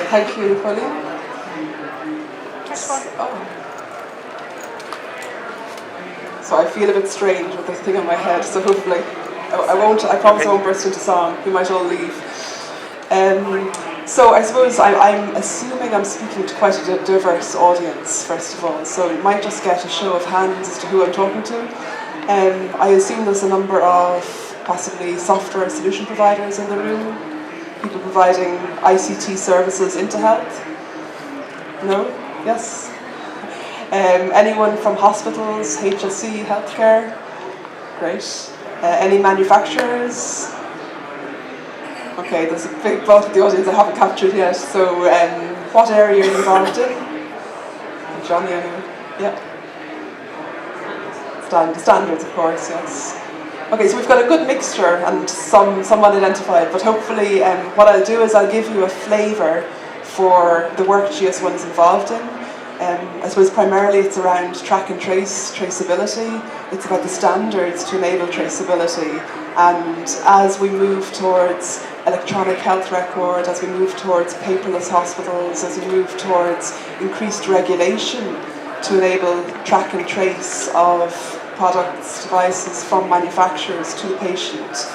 Thank you, Pauline. Oh. So I feel a bit strange with this thing on my head, so hopefully I promise I won't burst into song. We might all leave. So I suppose I'm assuming I'm speaking to quite a diverse audience, first of all, so you might just get a show of hands as to who I'm talking to. I assume there's a number of possibly software solution providers in the room, people providing ICT services into health. No? Yes? Anyone from hospitals, HSC, healthcare? Great. Any manufacturers? Okay, there's a big bulk of the audience I haven't captured yet. So, what area are you involved in? Johnny, anyway. Yeah. Standards, of course, yes. Okay, so we've got a good mixture and some unidentified, but hopefully what I'll do is I'll give you a flavour for the work GS1 is involved in. I suppose primarily it's around track and traceability. It's about the standards to enable traceability. And as we move towards electronic health record, as we move towards paperless hospitals, as we move towards increased regulation to enable track and trace of products, devices from manufacturers to the patient,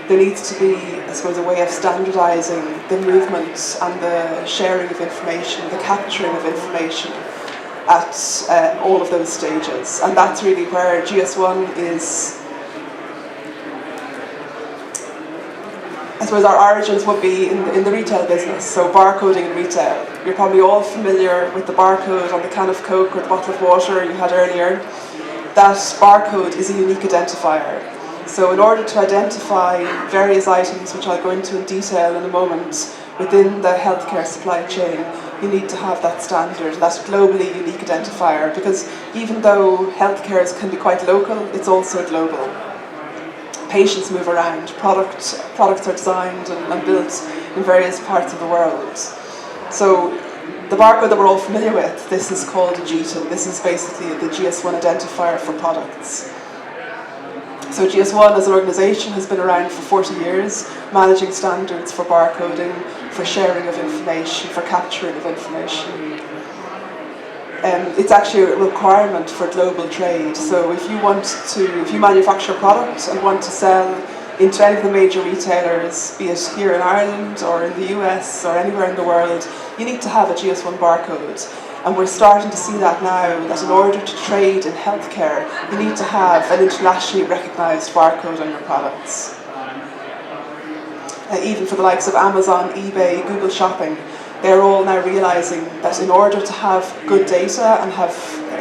there needs to be, I suppose, a way of standardising the movement and the sharing of information, the capturing of information at all of those stages. And that's really where GS1 is. I suppose our origins would be in the retail business, so barcoding in retail. You're probably all familiar with the barcode on the can of Coke or the bottle of water you had earlier. That barcode is a unique identifier. So in order to identify various items, which I'll go into in detail in a moment, within the healthcare supply chain, you need to have that standard, that globally unique identifier, because even though healthcare can be quite local, it's also global. Patients move around, products are designed and built in various parts of the world. So the barcode that we're all familiar with, this is called a GTIN. This is basically the GS1 identifier for products. So GS1 as an organisation has been around for 40 years, managing standards for barcoding, for sharing of information, for capturing of information. It's actually a requirement for global trade. So if you manufacture a product and want to sell into any of the major retailers, be it here in Ireland or in the US or anywhere in the world, you need to have a GS1 barcode. And we're starting to see that now, that in order to trade in healthcare, you need to have an internationally recognised barcode on your products. Even for the likes of Amazon, eBay, Google Shopping, they're all now realising that in order to have good data and have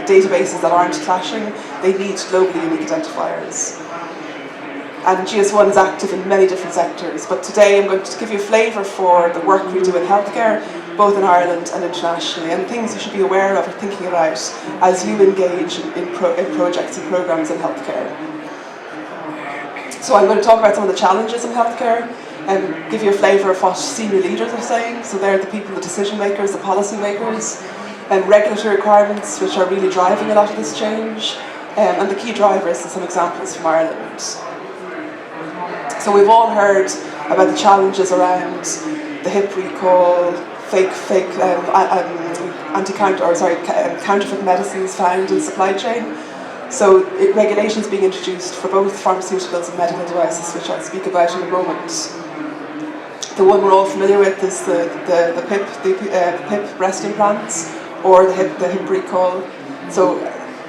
databases that aren't clashing, they need globally unique identifiers. And GS1 is active in many different sectors, but today I'm going to give you a flavour for the work we do in healthcare, both in Ireland and internationally, and things you should be aware of or thinking about as you engage in projects and programmes in healthcare. So I'm going to talk about some of the challenges in healthcare and give you a flavour of what senior leaders are saying. So they're the people, the decision makers, the policy makers, and regulatory requirements which are really driving a lot of this change, and the key drivers and some examples from Ireland. So we've all heard about the challenges around the hip recall, counterfeit medicines found in supply chain. So regulations being introduced for both pharmaceuticals and medical devices, which I'll speak about in a moment. The one we're all familiar with is the PIP breast implants, or the hip recall. So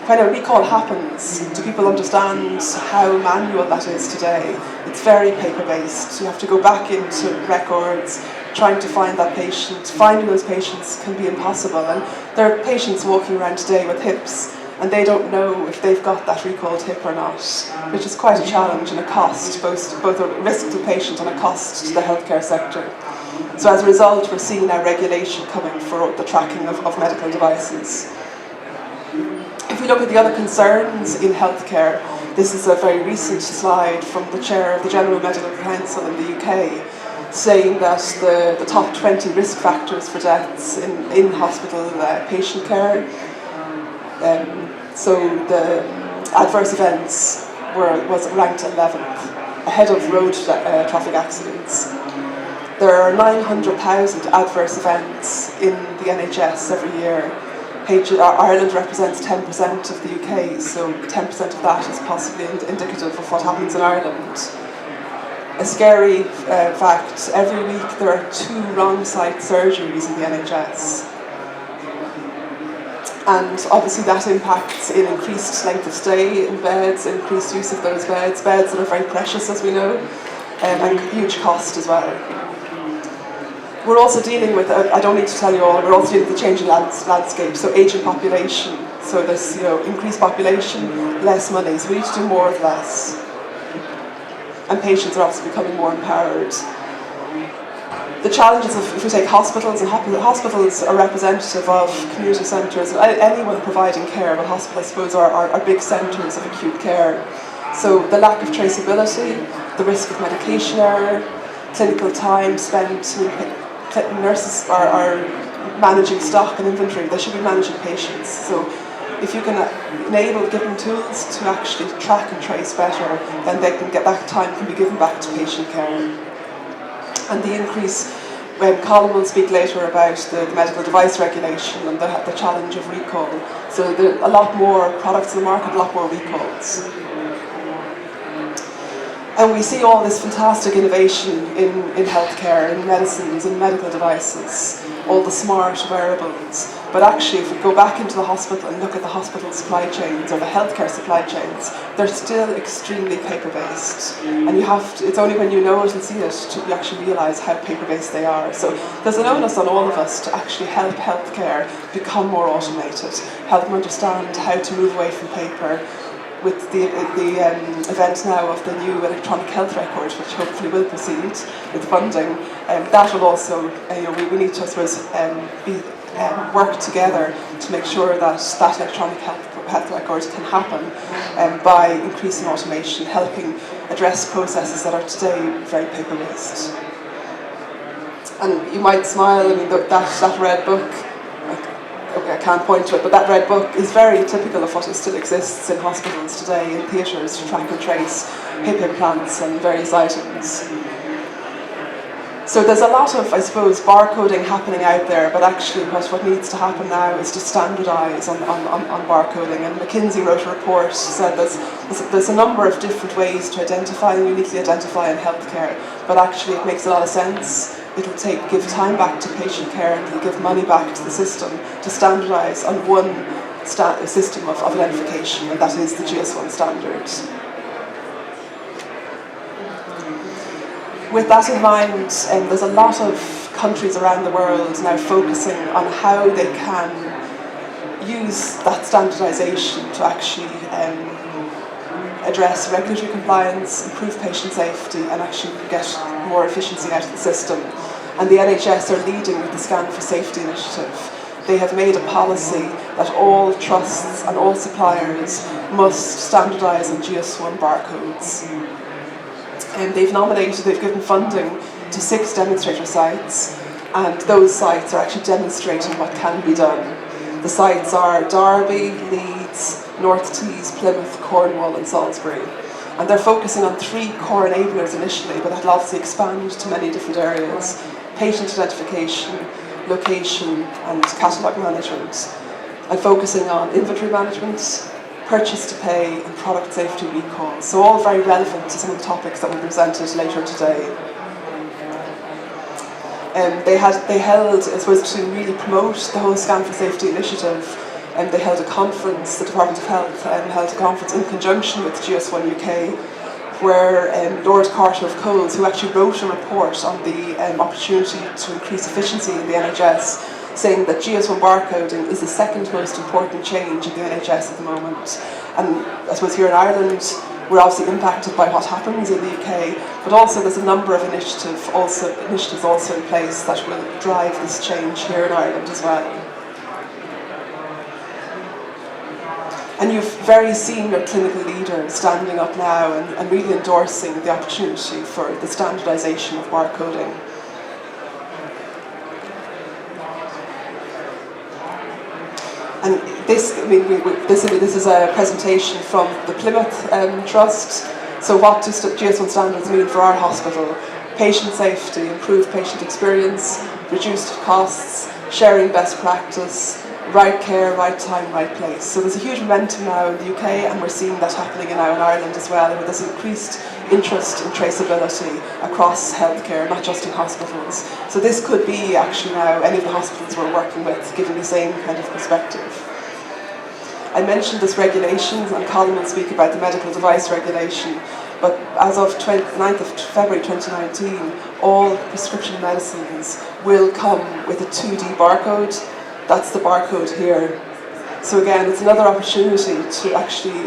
when a recall happens, do people understand how manual that is today? It's very paper-based. You have to go back into records, trying to find that patient. Finding those patients can be impossible. And there are patients walking around today with hips, and they don't know if they've got that recalled hip or not, which is quite a challenge and a cost, both a risk to the patient and a cost to the healthcare sector. So as a result, we're seeing now regulation coming for the tracking of medical devices. If we look at the other concerns in healthcare, this is a very recent slide from the chair of the General Medical Council in the UK, saying that the top 20 risk factors for deaths in hospital patient care, so the adverse events was ranked 11th, ahead of road traffic accidents. There are 900,000 adverse events in the NHS every year. Ireland represents 10% of the UK, so 10% of that is possibly indicative of what happens in Ireland. A scary fact, every week there are 2 wrong site surgeries in the NHS. And obviously that impacts in increased length of stay in beds, increased use of those beds that are very precious, as we know, and huge cost as well. We're also dealing with, I don't need to tell you all, we're also dealing with the changing landscape, so ageing population. So there's increased population, less money, so we need to do more with less. And patients are obviously becoming more empowered. The challenges of, if we take hospitals, and hospitals are representative of community centres, anyone providing care, but hospitals, I suppose, are big centres of acute care. So the lack of traceability, the risk of medication error, clinical time spent, nurses are managing stock and inventory, they should be managing patients. So if you can give them tools to actually track and trace better, then they can get that time can be given back to patient care. And the increase, Colin will speak later about the medical device regulation and the challenge of recall. So there are a lot more products in the market, a lot more recalls. And we see all this fantastic innovation in healthcare, in medicines, in medical devices, all the smart wearables. But actually, if we go back into the hospital and look at the hospital supply chains or the healthcare supply chains, they're still extremely paper-based. And it's only when you know it and see it to you actually realise how paper-based they are. So there's an onus on all of us to actually help healthcare become more automated, help them understand how to move away from paper. With the event now of the new electronic health record, which hopefully will proceed with funding, that will also, we need to, I suppose, work together to make sure that that electronic health record can happen by increasing automation, helping address processes that are today very paper-based. And you might smile, that red book, I can't point to it, but that red book is very typical of what still exists in hospitals today, in theatres, to track and trace hip implants and various items. So there's a lot of, I suppose, barcoding happening out there, but actually what needs to happen now is to standardise on barcoding. And McKinsey wrote a report, said there's a number of different ways to identify and uniquely identify in healthcare, but actually it makes a lot of sense. It'll give time back to patient care and it'll give money back to the system to standardise on one system of identification, and that is the GS1 standard. With that in mind, there's a lot of countries around the world now focusing on how they can use that standardisation to actually address regulatory compliance, improve patient safety, and actually get more efficiency out of the system. And the NHS are leading with the Scan for Safety initiative. They have made a policy that all trusts and all suppliers must standardise on GS1 barcodes. And they've given funding to 6 demonstrator sites, and those sites are actually demonstrating what can be done. The sites are Derby, Leeds, North Tees, Plymouth, Cornwall and Salisbury. And they're focusing on 3 core enablers initially, but that'll obviously expand to many different areas: patient identification, location and catalogue management, and focusing on inventory management, purchase to pay and product safety recall. So all very relevant to some of the topics that will be presented later today. They held, I suppose, to really promote the whole Scan for Safety initiative, and they held a conference, the Department of Health held a conference in conjunction with GS1 UK, where Lord Carter of Coles, who actually wrote a report on the opportunity to increase efficiency in the NHS, saying that GS1 barcoding is the second most important change in the NHS at the moment. And I suppose here in Ireland, we're obviously impacted by what happens in the UK, but also there's a number of initiatives also in place that will drive this change here in Ireland as well. And you've very senior clinical leaders standing up now and really endorsing the opportunity for the standardisation of barcoding. And this is a presentation from the Plymouth Trust. So what do GS1 standards mean for our hospital? patient safety, improved patient experience, reduced costs, sharing best practice, right care, right time, right place. So there's a huge momentum now in the UK, and we're seeing that happening now in Ireland as well, where there's increased interest in traceability across healthcare, not just in hospitals. So this could be actually now any of the hospitals we're working with giving the same kind of perspective. I mentioned this regulation, and Colin will speak about the medical device regulation, but as of 9th of February 2019, all prescription medicines will come with a 2D barcode. That's the barcode here. So again, it's another opportunity to actually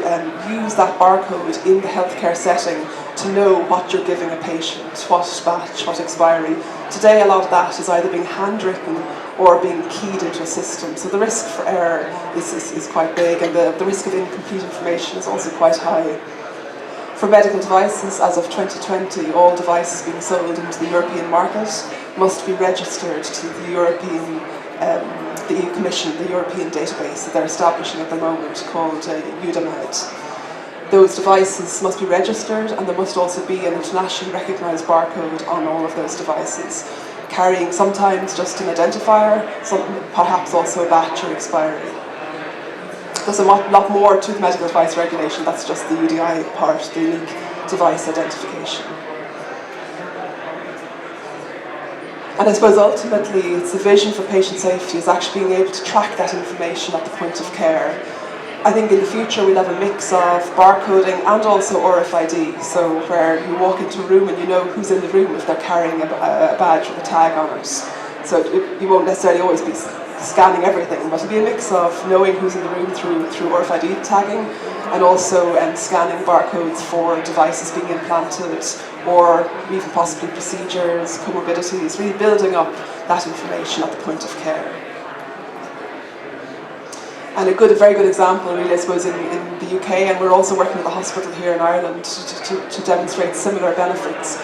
use that barcode in the healthcare setting to know what you're giving a patient, what batch, what expiry. Today, a lot of that is either being handwritten or being keyed into a system. So the risk for error is quite big, and the risk of incomplete information is also quite high. For medical devices, as of 2020, all devices being sold into the European market must be registered to the European the EU Commission, the European database that they're establishing at the moment called EUDAMED. Those devices must be registered, and there must also be an internationally recognised barcode on all of those devices, carrying sometimes just an identifier, perhaps also a batch or expiry. There's a lot more to the medical device regulation, that's just the UDI part, the unique device identification. And I suppose ultimately it's the vision for patient safety is actually being able to track that information at the point of care. I think in the future we'll have a mix of barcoding and also RFID, so where you walk into a room and you know who's in the room if they're carrying a badge with a tag on it. So you won't necessarily always be scanning everything, but it'll be a mix of knowing who's in the room through RFID tagging, and also scanning barcodes for devices being implanted, or even possibly procedures, comorbidities, really building up that information at the point of care. And a very good example, really, I suppose, in the UK, and we're also working with a hospital here in Ireland to demonstrate similar benefits,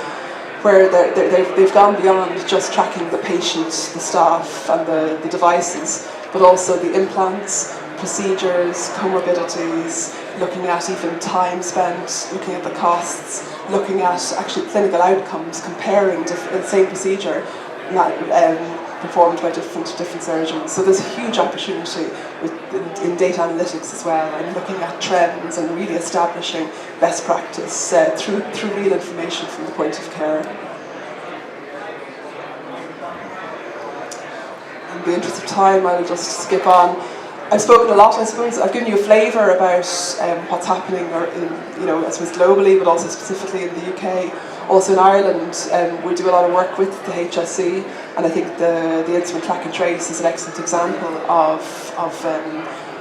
where they've gone beyond just tracking the patient, the staff, and the devices, but also the implants, procedures, comorbidities, looking at even time spent, looking at the costs, looking at actually clinical outcomes, comparing the same procedure performed by different surgeons. So there's a huge opportunity in data analytics as well, and looking at trends and really establishing best practice through real information from the point of care. In the interest of time, I'll just skip on. I've spoken a lot, I suppose. I've given you a flavour about what's happening, I suppose globally, but also specifically in the UK. Also in Ireland, we do a lot of work with the HSE, and I think the instrument track and trace is an excellent example of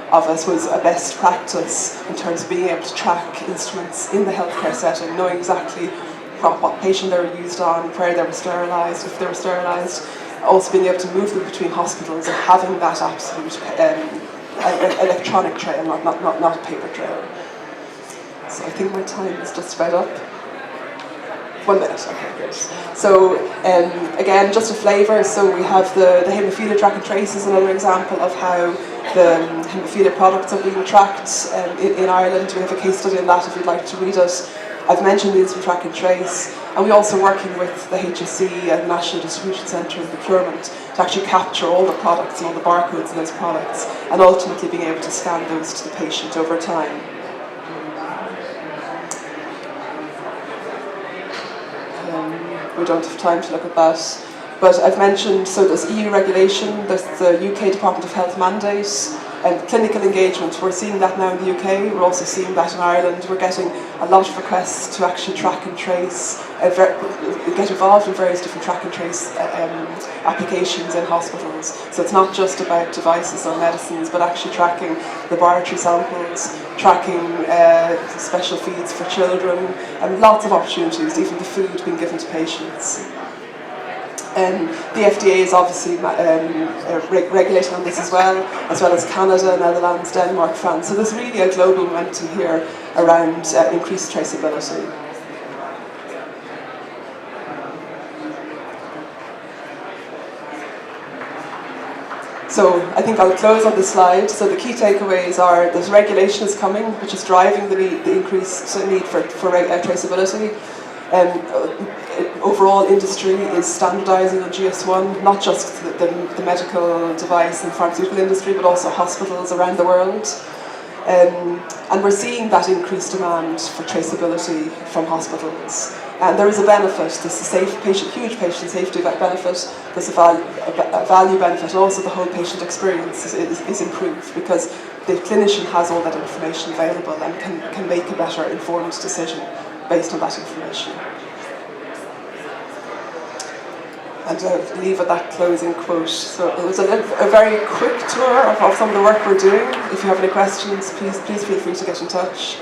I suppose, a best practice in terms of being able to track instruments in the healthcare setting, knowing exactly what patient they were used on, where they were sterilised, if they were sterilised, also being able to move them between hospitals and having that absolute electronic trail, not a paper trail. So I think my time is just about up. 1 minute, okay, great. So again, just a flavour. So we have the haemophilia track and trace is another example of how the haemophilia products are being tracked in Ireland. We have a case study on that if you'd like to read it. I've mentioned the instrument track and trace, and we're also working with the HSE and National Distribution Centre and Procurement to actually capture all the products and all the barcodes in those products, and ultimately being able to scan those to the patient over time. We don't have time to look at that, but I've mentioned, so there's EU regulation, there's the UK Department of Health mandate, and clinical engagement. We're seeing that now in the UK, we're also seeing that in Ireland. We're getting a lot of requests to actually track and trace, get involved in various different track and trace applications in hospitals. So it's not just about devices or medicines, but actually tracking laboratory samples, tracking special feeds for children, and lots of opportunities, even the food being given to patients. The FDA is obviously regulating on this as well as Canada, Netherlands, Denmark, France. So there's really a global momentum here around increased traceability. So I think I'll close on this slide. So the key takeaways are that regulation is coming, which is driving the increased need for traceability. Overall industry is standardising on GS1, not just the medical device and pharmaceutical industry, but also hospitals around the world. And we're seeing that increased demand for traceability from hospitals. And there is a benefit, there's a huge patient safety benefit, there's a value benefit, and also the whole patient experience is improved because the clinician has all that information available and can make a better informed decision based on that information. And I'll leave with that closing quote. So it was a very quick tour of some of the work we're doing. If you have any questions, please feel free to get in touch.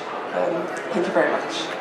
Thank you very much.